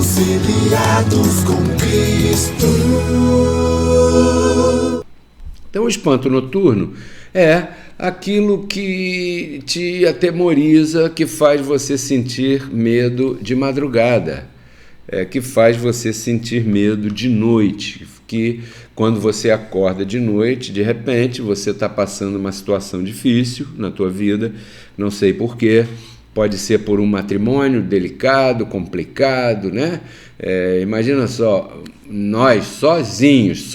Reconciliados com Cristo. Então, o espanto noturno é aquilo que te atemoriza, que faz você sentir medo de madrugada, que faz você sentir medo de noite, que quando você acorda de noite, de repente, você está passando uma situação difícil na tua vida, não sei porquê, pode ser por um matrimônio delicado, complicado, né? Imagina só, nós sozinhos,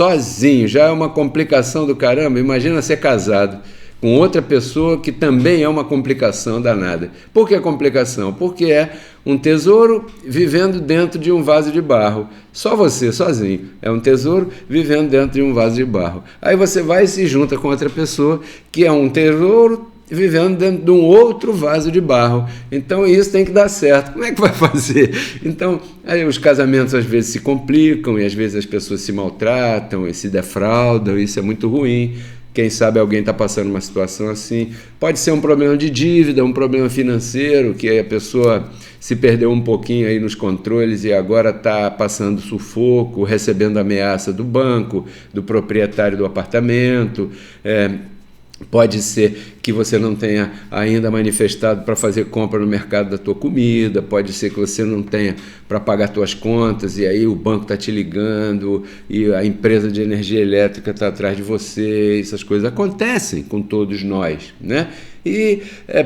já é uma complicação do caramba, imagina ser casado com outra pessoa que também é uma complicação danada. Por que complicação? Porque é um tesouro vivendo dentro de um vaso de barro. Só você, sozinho. É um tesouro vivendo dentro de um vaso de barro. Aí você vai e se junta com outra pessoa que é um tesouro vivendo dentro de um outro vaso de barro. Então isso tem que dar certo. Como é que vai fazer? Então, aí os casamentos às vezes se complicam e às vezes as pessoas se maltratam e se defraudam, isso é muito ruim. Quem sabe alguém está passando uma situação assim. Pode ser um problema de dívida, um problema financeiro, que a pessoa se perdeu um pouquinho aí nos controles e agora está passando sufoco, recebendo ameaça do banco, do proprietário do apartamento. Pode ser que você não tenha ainda manifestado para fazer compra no mercado da tua comida, pode ser que você não tenha para pagar tuas contas e aí o banco está te ligando e a empresa de energia elétrica está atrás de você, essas coisas acontecem com todos nós, né? E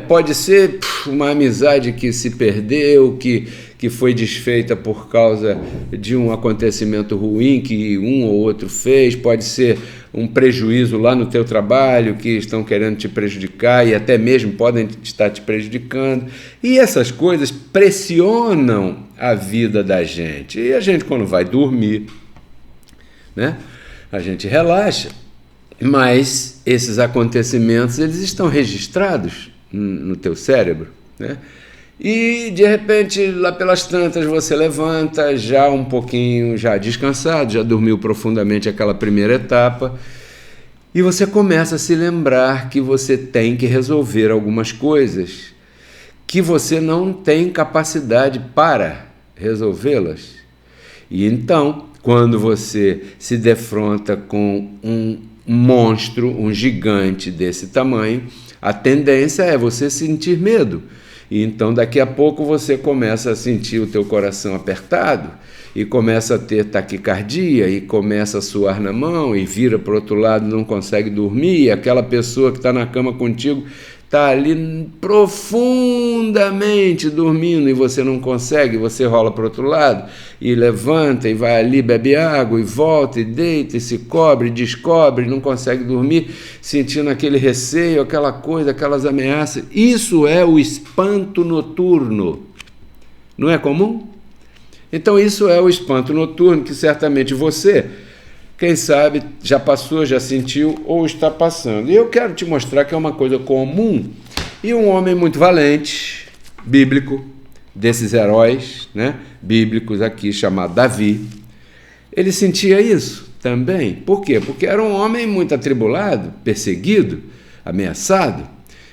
pode ser uma amizade que se perdeu, que foi desfeita por causa de um acontecimento ruim que um ou outro fez, pode ser um prejuízo lá no teu trabalho, que estão querendo te prejudicar e até mesmo podem estar te prejudicando. E essas coisas pressionam a vida da gente. E a gente, quando vai dormir, né, a gente relaxa, mas esses acontecimentos eles estão registrados no teu cérebro, né? E de repente, lá pelas tantas, você levanta já um pouquinho, já descansado, já dormiu profundamente aquela primeira etapa, e você começa a se lembrar que você tem que resolver algumas coisas, que você não tem capacidade para resolvê-las. E então, quando você se defronta com um monstro, um gigante desse tamanho, a tendência é você sentir medo. E então daqui a pouco você começa a sentir o teu coração apertado e começa a ter taquicardia e começa a suar na mão e vira para o outro lado, não consegue dormir, e aquela pessoa que está na cama contigo está ali profundamente dormindo e você não consegue, você rola para o outro lado e levanta e vai ali, bebe água e volta e deita e se cobre, descobre, não consegue dormir, sentindo aquele receio, aquela coisa, aquelas ameaças. Isso é o espanto noturno. Não é comum? Então isso é o espanto noturno que certamente você, quem sabe, já passou, já sentiu ou está passando. E eu quero te mostrar que é uma coisa comum. E um homem muito valente, bíblico, desses heróis, né, bíblicos aqui, chamado Davi, ele sentia isso também. Por quê? Porque era um homem muito atribulado, perseguido, ameaçado.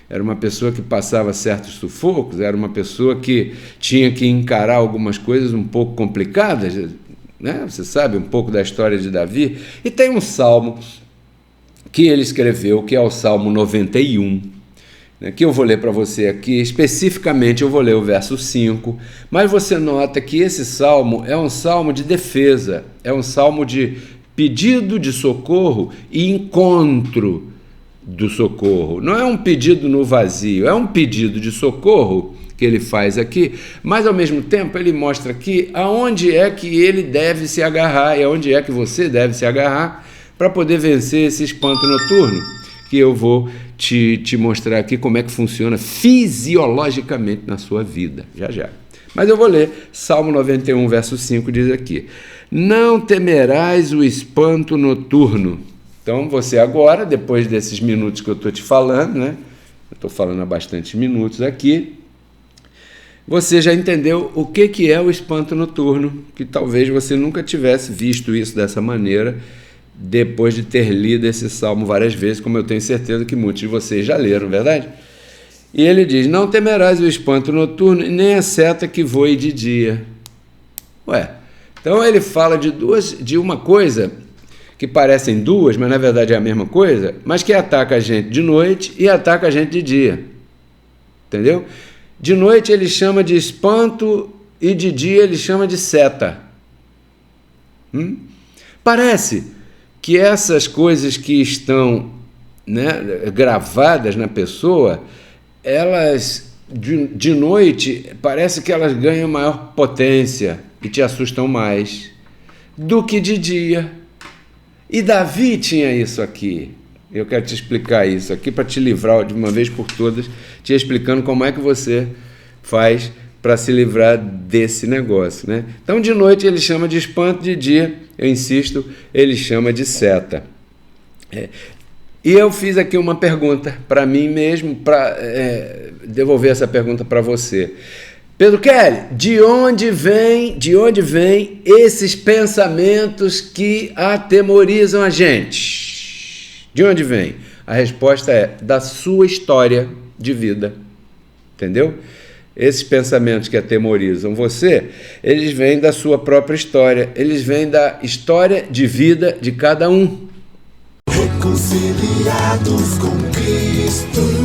Era uma pessoa que passava certos sufocos, era uma pessoa que tinha que encarar algumas coisas um pouco complicadas, né? Você sabe um pouco da história de Davi, e tem um salmo que ele escreveu, que é o Salmo 91, né, que eu vou ler para você aqui, especificamente eu vou ler o verso 5, mas você nota que esse salmo é um salmo de defesa, é um salmo de pedido de socorro e encontro do socorro, não é um pedido no vazio, é um pedido de socorro que ele faz aqui, mas ao mesmo tempo ele mostra aqui aonde é que ele deve se agarrar e aonde é que você deve se agarrar para poder vencer esse espanto noturno, que eu vou te mostrar aqui como é que funciona fisiologicamente na sua vida, já. Mas eu vou ler, Salmo 91, verso 5, diz aqui: não temerás o espanto noturno. Então você agora, depois desses minutos que eu estou te falando, né? Eu estou falando há bastantes minutos aqui, você já entendeu o que é o espanto noturno, que talvez você nunca tivesse visto isso dessa maneira, depois de ter lido esse salmo várias vezes, como eu tenho certeza que muitos de vocês já leram, verdade? E ele diz: não temerás o espanto noturno, nem a seta que voe de dia. Ué, então ele fala de uma coisa que parecem duas, mas na verdade é a mesma coisa, mas que ataca a gente de noite e ataca a gente de dia. Entendeu? De noite ele chama de espanto e de dia ele chama de seta. Parece que essas coisas que estão, né, gravadas na pessoa, elas de noite parece que elas ganham maior potência e te assustam mais do que de dia. E Davi tinha isso aqui. Eu quero te explicar isso aqui para te livrar de uma vez por todas, te explicando como é que você faz para se livrar desse negócio, né? Então, de noite ele chama de espanto, de dia, eu insisto, ele chama de seta. E eu fiz aqui uma pergunta para mim mesmo, para devolver essa pergunta para você. Pedro Kelly, de onde vem esses pensamentos que atemorizam a gente? De onde vem? A resposta é da sua história de vida, entendeu? Esses pensamentos que atemorizam você, eles vêm da sua própria história, eles vêm da história de vida de cada um. Reconciliados com Cristo.